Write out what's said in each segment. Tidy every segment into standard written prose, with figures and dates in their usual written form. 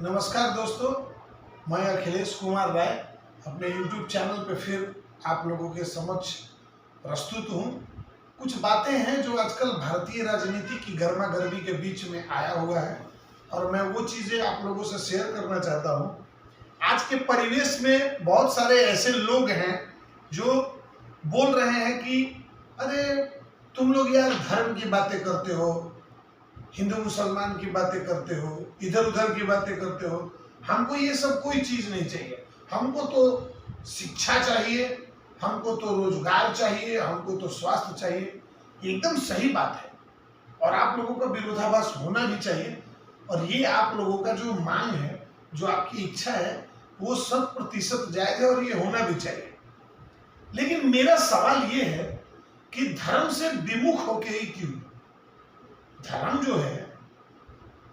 नमस्कार दोस्तों, मैं अखिलेश कुमार राय अपने YouTube चैनल पे फिर आप लोगों के समक्ष प्रस्तुत हूँ। कुछ बातें हैं जो आजकल भारतीय राजनीति की गर्मा गर्मी के बीच में आया हुआ है और मैं वो चीज़ें आप लोगों से शेयर करना चाहता हूँ। आज के परिवेश में बहुत सारे ऐसे लोग हैं जो बोल रहे हैं कि अरे तुम लोग यार धर्म की बातें करते हो, हिंदू मुसलमान की बातें करते हो, इधर उधर की बातें करते हो, हमको ये सब कोई चीज़ नहीं चाहिए। हमको तो शिक्षा चाहिए, हमको तो रोजगार चाहिए, हमको तो स्वास्थ्य चाहिए। एकदम सही बात है और आप लोगों का विरोधाभास होना भी चाहिए और ये आप लोगों का जो मांग है, जो आपकी इच्छा है, वो 100% जायज है और ये होना भी चाहिए। लेकिन मेरा सवाल ये है कि धर्म से विमुख होके ही क्यों? धर्म जो है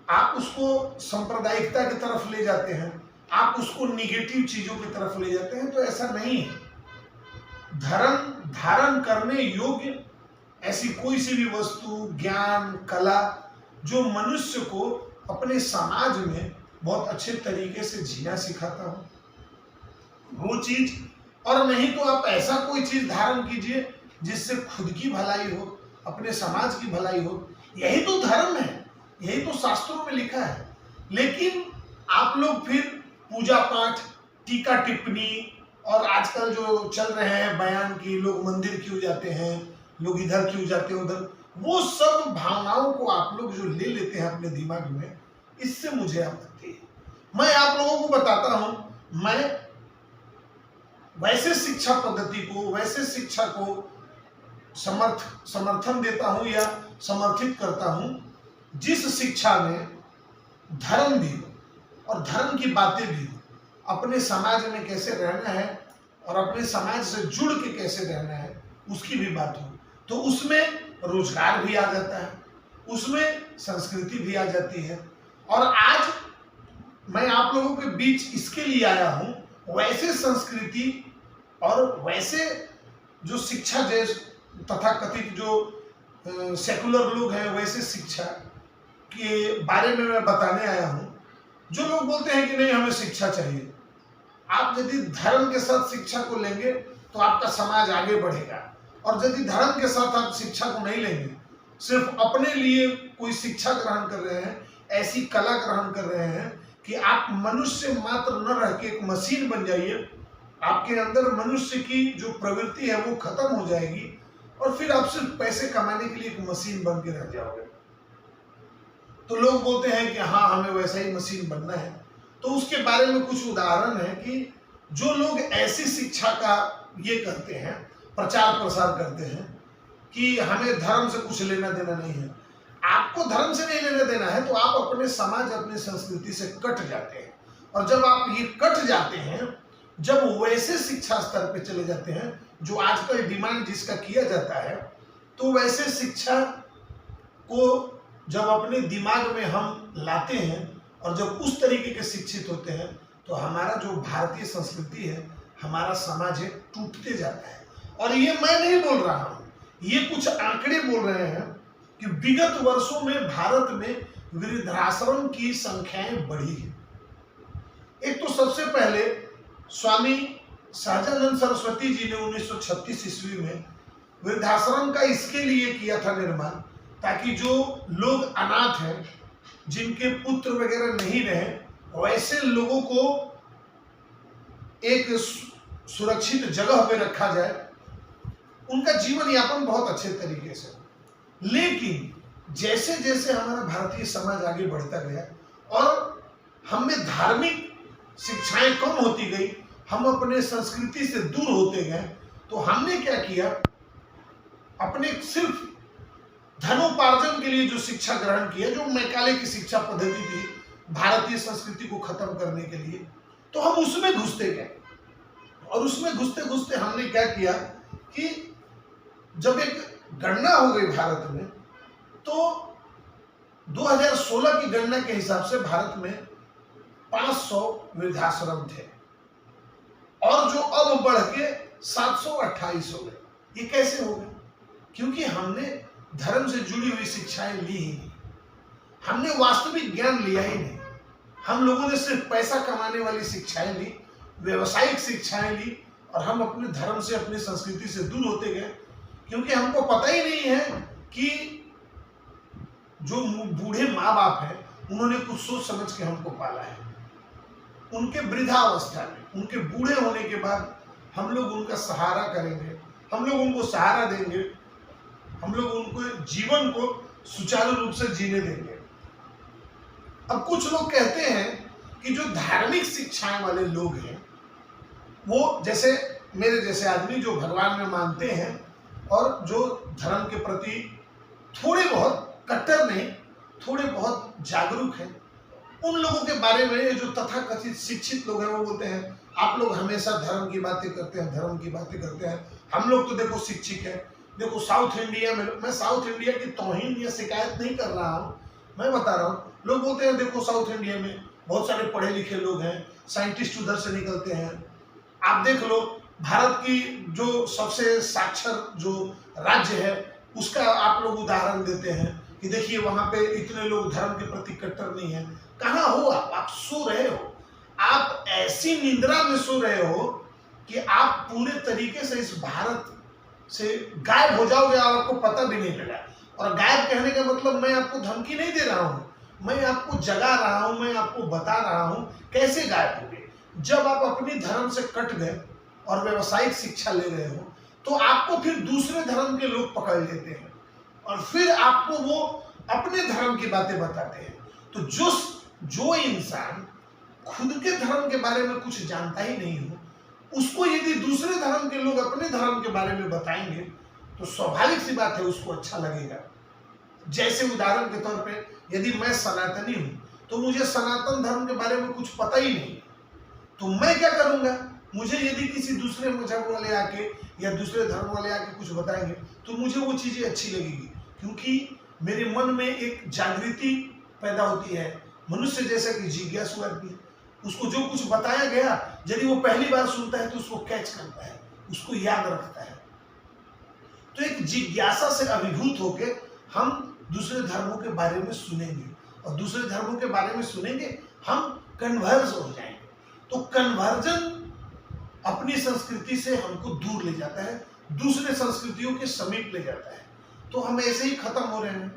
आप उसको सांप्रदायिकता की तरफ ले जाते हैं, आप उसको निगेटिव चीजों की तरफ ले जाते हैं, तो ऐसा नहीं है। धर्म धारण करने योग्य ऐसी कोई सी भी वस्तु, ज्ञान, कला जो मनुष्य को अपने समाज में बहुत अच्छे तरीके से जीना सिखाता हो, वो चीज। और नहीं तो आप ऐसा कोई चीज धारण कीजिए जिससे खुद की भलाई हो, अपने समाज की भलाई हो। यही तो धर्म है, यही तो शास्त्रों में लिखा है। लेकिन आप लोग फिर पूजा पाठ, टीका टिप्पणी और आजकल जो चल रहे हैं बयान की, लोग मंदिर क्यों जाते हैं, लोग इधर क्यों जाते हैं उधर, वो सब भावनाओं को आप लोग जो ले लेते हैं अपने दिमाग में, इससे मुझे आपत्ति है। मैं आप लोगों को बताता हूं, मैं वैसे शिक्षा पद्धति को, वैसे शिक्षा को समर्थन देता हूं या समर्थित करता हूं जिस शिक्षा में धर्म भी हो और धर्म की बातें भी हो, अपने समाज में कैसे रहना है और अपने समाज से जुड़ के कैसे रहना है उसकी भी बात हो, तो उसमें रोजगार भी आ जाता है, उसमें संस्कृति भी आ जाती है। और आज मैं आप लोगों के बीच इसके लिए आया हूं, वैसे संस्कृति और वैसे जो शिक्षा जैसे तथा कथित जो सेकुलर लोग हैं, वैसे शिक्षा के बारे में मैं बताने आया हूं। जो लोग बोलते हैं कि नहीं हमें शिक्षा चाहिए, आप यदि धर्म के साथ शिक्षा को लेंगे तो आपका समाज आगे बढ़ेगा, और यदि धर्म के साथ आप शिक्षा को नहीं लेंगे, सिर्फ अपने लिए कोई शिक्षा ग्रहण कर रहे हैं, ऐसी कला ग्रहण कर रहे हैं कि आप मनुष्य मात्र न रह के एक मशीन बन जाइए, आपके अंदर मनुष्य की जो प्रवृत्ति है वो खत्म हो जाएगी और फिर आप सिर्फ पैसे कमाने के लिए एक मशीन बन के रह जाओगे। तो लोग बोलते हैं कि हाँ हमें वैसा ही मशीन बनना है। तो उसके बारे में कुछ उदाहरण है कि जो लोग ऐसी शिक्षा का ये करते हैं, प्रचार प्रसार करते हैं कि हमें धर्म से कुछ लेना देना नहीं है। आपको धर्म से नहीं लेना देना है तो आप अपने समाज, अपनी संस्कृति से कट जाते हैं। और जब आप ये कट जाते हैं, जब वैसे शिक्षा स्तर पे चले जाते हैं जो आजकल डिमांड जिसका किया जाता है, तो वैसे शिक्षा को जब अपने दिमाग में हम लाते हैं और जब उस तरीके के शिक्षित होते हैं, तो हमारा जो भारतीय संस्कृति है, हमारा समाज है, टूटते जाता है। और ये मैं नहीं बोल रहा हूँ, ये कुछ आंकड़े बोल रहे हैं कि विगत वर्षों में भारत में वृद्धाश्रम की संख्याएं बढ़ी है। एक तो सबसे पहले स्वामी सहजानंद सरस्वती जी ने 1936 ईस्वी में वृद्धाश्रम का इसके लिए किया था निर्माण, ताकि जो लोग अनाथ हैं, जिनके पुत्र वगैरह नहीं रहे, वैसे लोगों को एक सुरक्षित जगह पे रखा जाए, उनका जीवन यापन बहुत अच्छे तरीके से। लेकिन जैसे जैसे हमारा भारतीय समाज आगे बढ़ता गया और हमें धार्मिक शिक्षाएं कम होती गई, हम अपने संस्कृति से दूर होते गए, तो हमने क्या किया, अपने सिर्फ धनोपार्जन के लिए जो शिक्षा ग्रहण किया, जो मैकाले की शिक्षा पद्धति थी भारतीय संस्कृति को खत्म करने के लिए, तो हम उसमें घुसते गए। और उसमें घुसते घुसते हमने क्या किया कि जब एक गणना हो गई भारत में, तो 2016 की गणना के हिसाब से भारत में 500 वृद्धाश्रम थे और जो अब बढ़ के 728 हो गए। ये कैसे हो गए? क्योंकि हमने धर्म से जुड़ी हुई शिक्षाएं ली ही नहीं, हमने वास्तविक ज्ञान लिया ही नहीं, हम लोगों ने सिर्फ पैसा कमाने वाली शिक्षाएं ली, व्यवसायिक शिक्षाएं ली, और हम अपने धर्म से, अपनी संस्कृति से दूर होते गए, क्योंकि हमको पता ही नहीं है कि जो बूढ़े माँ बाप हैं उन्होंने कुछ सोच समझ के हमको पाला है। उनके वृद्धावस्था में, उनके बूढ़े होने के बाद हम लोग उनका सहारा करेंगे, हम लोग उनको सहारा देंगे, हम लोग उनको जीवन को सुचारू रूप से जीने देंगे। अब कुछ लोग कहते हैं कि जो धार्मिक शिक्षाएं वाले लोग हैं, वो जैसे मेरे जैसे आदमी जो भगवान में मानते हैं और जो धर्म के प्रति थोड़े बहुत कट्टर नहीं, थोड़े बहुत जागरूक हैं, उन लोगों के बारे में जो तथाकथित शिक्षित लोग हैं वो बोलते हैं आप लोग हमेशा धर्म की बातें करते हैं, धर्म की बातें करते हैं, हम लोग तो देखो शिक्षित हैं। देखो साउथ इंडिया में, मैं साउथ इंडिया की तौहीन या शिकायत नहीं कर रहा हूँ, मैं बता रहा हूँ, लोग बोलते हैं देखो साउथ इंडिया में बहुत सारे पढ़े लिखे लोग हैं, साइंटिस्ट उधर से निकलते हैं। आप देख लो भारत की जो सबसे साक्षर जो राज्य है उसका आप लोग उदाहरण देते हैं कि देखिए वहां पे इतने लोग धर्म के प्रति कट्टर नहीं है। कहाँ हो आप सो रहे हो, आप ऐसी निद्रा में सो रहे हो कि आप पूरे तरीके से इस भारत से गायब हो जाओगे और आपको पता भी नहीं लगा। और गायब कहने का मतलब मैं आपको धमकी नहीं दे रहा हूँ, मैं आपको जगा रहा हूँ, मैं आपको बता रहा हूँ कैसे गायब हो गए। जब आप अपनी धर्म से कट गए और व्यवसायिक शिक्षा ले रहे हो तो आपको फिर दूसरे धर्म के लोग पकड़ लेते हैं और फिर आपको वो अपने धर्म की बातें बताते हैं। तो जो इंसान खुद के धर्म के बारे में कुछ जानता ही नहीं हो, उसको यदि दूसरे धर्म के लोग अपने धर्म के बारे में बताएंगे तो स्वाभाविक सी बात है उसको अच्छा लगेगा। जैसे उदाहरण के तौर पे यदि मैं सनातनी हूं तो मुझे सनातन धर्म के बारे में कुछ पता ही नहीं, तो मैं क्या करूंगा, मुझे यदि किसी दूसरे मजहब वाले आके या दूसरे धर्म वाले आके कुछ बताएंगे तो मुझे वो चीजें अच्छी लगेगी, क्योंकि मेरे मन में एक जागृति पैदा होती है। मनुष्य जैसा कि जिज्ञासु आदमी है, उसको जो कुछ बताया गया यदि वो पहली बार सुनता है तो उसको कैच करता है, उसको याद रखता है। तो एक जिज्ञासा से अभिभूत होके हम दूसरे धर्मों के बारे में सुनेंगे और दूसरे धर्मों के बारे में सुनेंगे हम कन्वर्ज हो जाएंगे। तो कन्वर्जन अपनी संस्कृति से हमको दूर ले जाता है, दूसरे संस्कृतियों के समीप ले जाता है, तो हम ऐसे ही खत्म हो रहे हैं।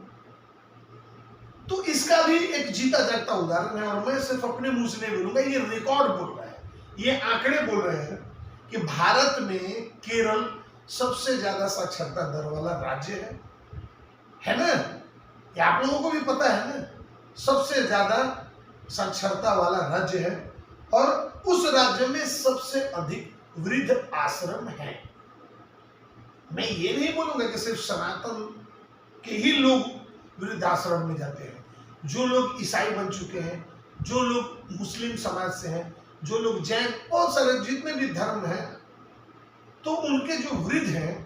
तो इसका भी एक जीता जागता उदाहरण है, और मैं सिर्फ अपने मुंह से नहीं बोलूंगा, ये रिकॉर्ड बोल रहा है, ये आंकड़े बोल रहे हैं कि भारत में केरल सबसे ज्यादा साक्षरता दर वाला राज्य है ना? ये आप लोगों को भी पता है ना, सबसे ज्यादा साक्षरता वाला राज्य है और उस राज्य में सबसे अधिक वृद्ध आश्रम है। मैं ये नहीं बोलूंगा कि सिर्फ सनातन के ही लोग वृद्धाश्रम में जाते हैं, जो लोग ईसाई बन चुके हैं, जो लोग मुस्लिम समाज से हैं, जो लोग जैन, बहुत सारे जितने भी धर्म हैं, तो उनके जो वृद्ध हैं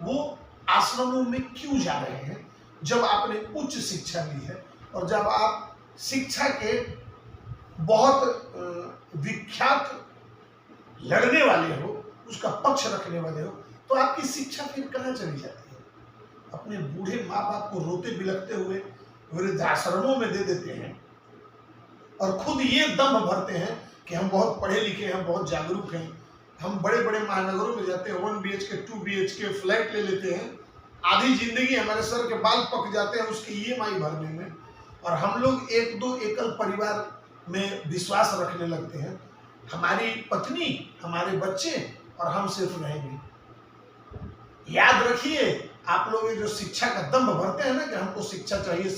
वो आश्रमों में क्यों जा रहे हैं? जब आपने उच्च शिक्षा ली है और जब आप शिक्षा के बहुत विख्यात लड़ने वाले हो, उसका पक्ष रखने वाले हो, तो आपकी शिक्षा फिर कहाँ चली जाती है? अपने बूढ़े माँ बाप को रोते बिलखते हुए वृद्धाश्रमों में दे देते हैं और खुद ये दम भरते हैं कि हम बहुत पढ़े लिखे हैं, हम बहुत जागरूक हैं, हम बड़े बड़े महानगरों में जाते हैं, 1 BHK 2 BHK फ्लैट ले लेते हैं, आधी जिंदगी हमारे सर के बाल पक जाते हैं उसकी EMI भरने में, और हम लोग 1-2 एकल परिवार में विश्वास रखने लगते हैं, हमारी पत्नी, हमारे बच्चे और हम सिर्फ रहेंगे। याद रखिए, आप लोग ये जो शिक्षा का दम भरते हैं ना कि हमको शिक्षा चाहिए,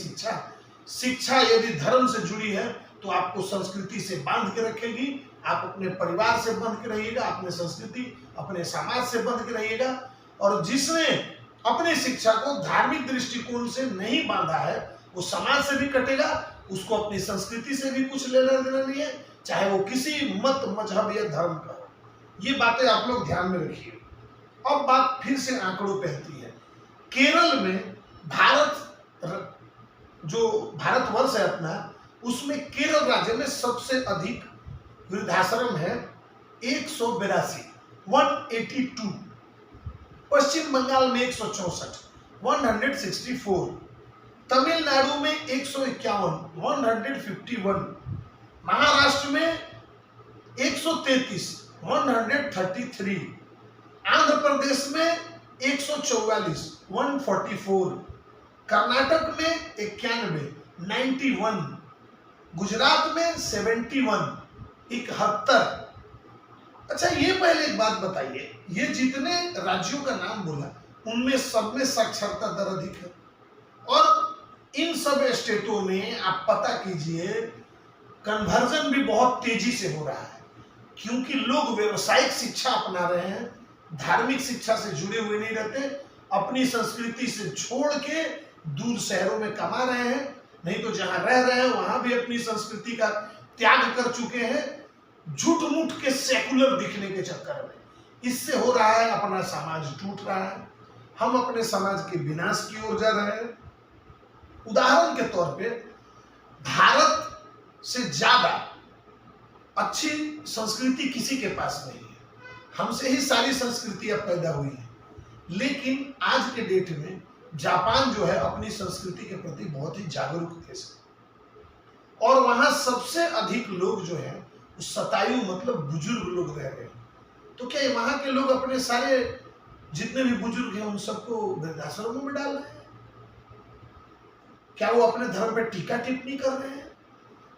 शिक्षा यदि धर्म से जुड़ी है तो आपको संस्कृति से बांध के रखेगी, आप अपने परिवार से बंध के रहिएगा, अपने संस्कृति, अपने समाज से बंध के रहिएगा। और जिसने अपनी शिक्षा को धार्मिक दृष्टिकोण से नहीं बांधा है वो समाज से भी कटेगा, उसको अपनी संस्कृति से भी कुछ लेना देना नहीं है, चाहे वो किसी मत, मजहब या धर्म का हो। ये बातें आप लोग ध्यान में रखिए। अब बात फिर से आंकड़ों पे आती है। केरल में जो भारतवर्ष है अपना, उसमें केरल राज्य में सबसे अधिक वृद्धाश्रम है 182, 182। पश्चिम बंगाल में 164, 164। तमिलनाडु में 151, 151। महाराष्ट्र में 133 133, आंध्र प्रदेश में 144 144, कर्नाटक में 91 91, गुजरात में 71 71। अच्छा, ये पहले एक बात बताइए, ये जितने राज्यों का नाम बोला उनमें सब में साक्षरता दर अधिक है, और इन सब स्टेटों में आप पता कीजिए कन्वर्जन भी बहुत तेजी से हो रहा है, क्योंकि लोग व्यवसायिक शिक्षा अपना रहे हैं, धार्मिक शिक्षा से जुड़े हुए नहीं रहते, अपनी संस्कृति से छोड़ के दूर शहरों में कमा रहे हैं, नहीं तो जहां रह रहे हैं वहां भी अपनी संस्कृति का त्याग कर चुके हैं, झूठ मूठ के सेकुलर दिखने के चक्कर में। इससे हो रहा है अपना समाज टूट रहा है, हम अपने समाज के विनाश की ओर जा रहे हैं। उदाहरण के तौर पे भारत से ज्यादा अच्छी संस्कृति किसी के पास नहीं है, हमसे ही सारी संस्कृतियां पैदा हुई हैं, लेकिन आज के डेट में जापान जो है अपनी संस्कृति के प्रति बहुत ही जागरूक देश है, और वहां सबसे अधिक लोग जो है शतायु मतलब बुजुर्ग लोग रह रहे हैं। तो क्या वहां के लोग अपने सारे जितने भी बुजुर्ग हैं उन सबको वृद्धाश्रमों में डाल रहे हैं? क्या वो अपने धर्म पे टीका टिप्पणी कर रहे हैं?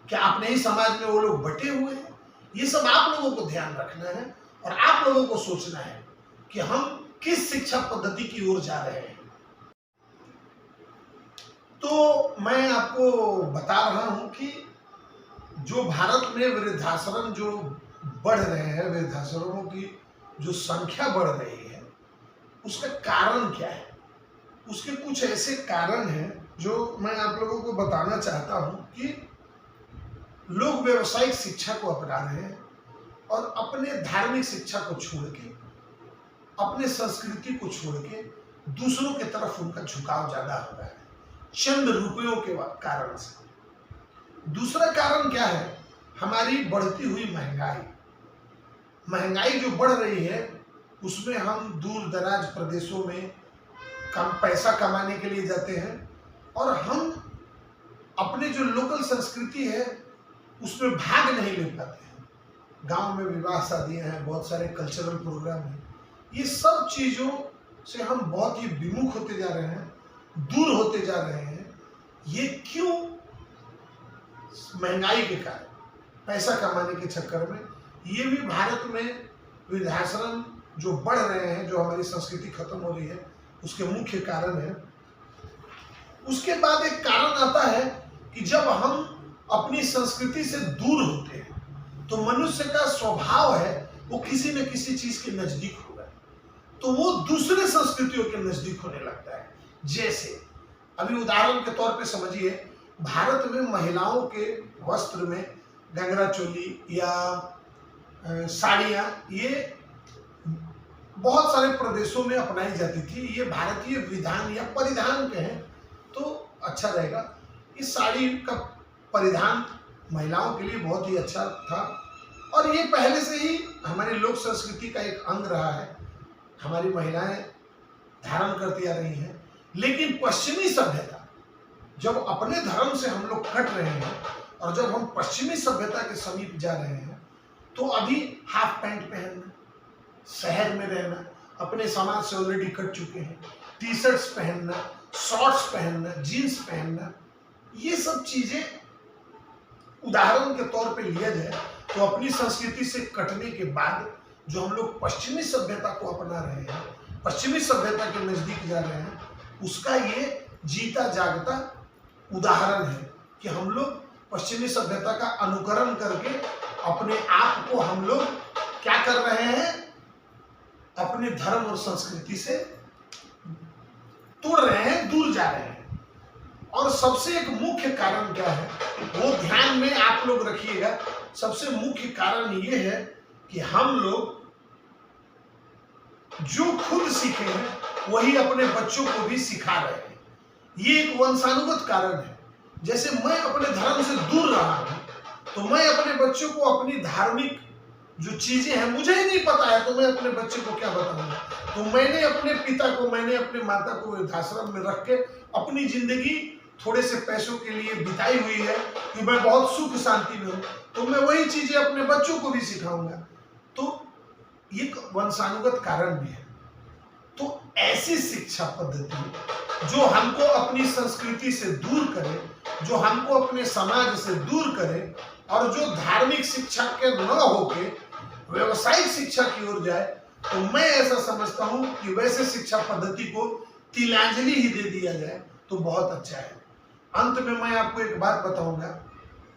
क्या अपने ही समाज में वो लोग बटे हुए हैं? ये सब आप लोगों को ध्यान रखना है, और आप लोगों को सोचना है कि हम किस शिक्षा पद्धति की ओर जा रहे हैं। तो मैं आपको बता रहा हूं कि जो भारत में वृद्धाश्रम जो बढ़ रहे हैं, वृद्धाश्रमों की जो संख्या बढ़ रही है, उसका कारण क्या है? उसके कुछ ऐसे कारण हैं जो मैं आप लोगों को बताना चाहता हूं कि लोग व्यावसायिक शिक्षा को अपना रहे हैं और अपने धार्मिक शिक्षा को छोड़ के, अपने संस्कृति को छोड़ के दूसरों की तरफ उनका झुकाव ज्यादा हो रहा है, चंद रुपयों के कारण से। दूसरा कारण क्या है? हमारी बढ़ती हुई महंगाई। महंगाई जो बढ़ रही है उसमें हम दूर दराज प्रदेशों में कम पैसा कमाने के लिए जाते हैं, और हम अपने जो लोकल संस्कृति है उसमें भाग नहीं ले पाते हैं। गांव में विवाह शादियां हैं, बहुत सारे कल्चरल प्रोग्राम हैं, ये सब चीज़ों से हम बहुत ही विमुख होते जा रहे हैं, दूर होते जा रहे हैं। ये क्यों? महंगाई के कारण, पैसा कमाने के चक्कर में। ये भी भारत में वृद्धाश्रम जो बढ़ रहे हैं, जो हमारी संस्कृति खत्म हो रही है, उसके मुख्य कारण है। उसके बाद एक कारण आता है कि जब हम अपनी संस्कृति से दूर होते हैं तो मनुष्य का स्वभाव है वो किसी न किसी चीज के नजदीक होगा, तो वो दूसरे संस्कृतियों के नजदीक होने लगता है। जैसे अभी उदाहरण के तौर पे समझिए, भारत में महिलाओं के वस्त्र में घंघरा चोली या साड़ियाँ ये बहुत सारे प्रदेशों में अपनाई जाती थी। ये भारतीय विधान या परिधान कहें तो अच्छा रहेगा। इस साड़ी का परिधान महिलाओं के लिए बहुत ही अच्छा था, और ये पहले से ही हमारी लोक संस्कृति का एक अंग रहा है, हमारी महिलाएं धारण करती आ रही हैं। लेकिन पश्चिमी सभ्यता, जब अपने धर्म से हम लोग कट रहे हैं और जब हम पश्चिमी सभ्यता के समीप जा रहे हैं, तो अभी हाफ पैंट पहनना, शहर में रहना, अपने समाज से ऑलरेडी कट चुके हैं, टी शर्ट्स पहनना, शॉर्ट्स पहनना, जीन्स पहनना, ये सब चीजें उदाहरण के तौर पे लिया जाए तो अपनी संस्कृति से कटने के बाद जो हम लोग पश्चिमी सभ्यता को अपना रहे हैं, पश्चिमी सभ्यता के नजदीक जा रहे हैं, उसका ये जीता जागता उदाहरण है कि हम लोग पश्चिमी सभ्यता का अनुकरण करके अपने आप को हम लोग क्या कर रहे हैं, अपने धर्म और संस्कृति से तोड़ रहे हैं, दूर जा रहे हैं। और सबसे एक मुख्य कारण क्या है वो ध्यान में आप लोग रखिएगा। सबसे मुख्य कारण ये है कि हम लोग जो खुद सीखे हैं वही अपने बच्चों को भी सिखा रहे हैं। ये एक वंशानुगत कारण है। जैसे मैं अपने धर्म से दूर रहा हूं तो मैं अपने बच्चों को अपनी धार्मिक जो चीजें हैं मुझे ही नहीं पता है, तो मैं अपने बच्चे को क्या बताऊंगा। तो मैंने अपने पिता को, मैंने अपने माता को वृद्धाश्रम में रख के अपनी जिंदगी थोड़े से पैसों के लिए बिताई हुई है कि मैं बहुत सुख शांति में हूं, तो मैं वही चीजें अपने बच्चों को भी सिखाऊंगा। तो ये वंशानुगत कारण भी है। तो ऐसी शिक्षा पद्धति जो हमको अपनी संस्कृति से दूर करे, जो हमको अपने समाज से दूर करे, और जो धार्मिक शिक्षा के न होके व्यवसायिक शिक्षा की ओर जाए, तो मैं ऐसा समझता हूं कि वैसे शिक्षा पद्धति को तिलांजलि ही दे दिया जाए तो बहुत अच्छा है। अंत में मैं आपको एक बात बताऊंगा,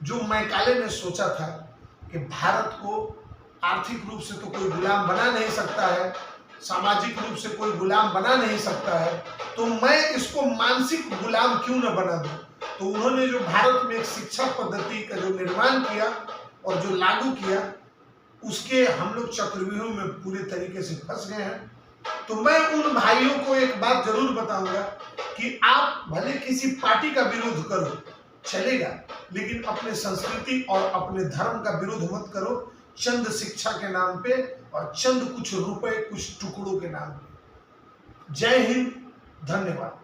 जो मैकाले ने सोचा था कि भारत को आर्थिक रूप से तो कोई गुलाम बना नहीं सकता है, सामाजिक रूप से कोई गुलाम बना नहीं सकता है, तो मैं इसको मानसिक गुलाम क्यों न बना दूं। तो उन्होंने जो भारत में एक शिक्षा पद्धति का जो निर्माण किया और जो लागू किया, उसके हम लोग चक्रव्यूह में पूरे तरीके से फंस गए हैं। तो मैं उन भाइयों को एक बात जरूर बताऊंगा कि आप भले किसी पार्टी का विरोध करो, चलेगा, लेकिन अपने संस्कृति और अपने धर्म का विरोध मत करो चंद शिक्षा के नाम पे और चंद कुछ रुपए कुछ टुकड़ों के नाम पे। जय हिंद, धन्यवाद।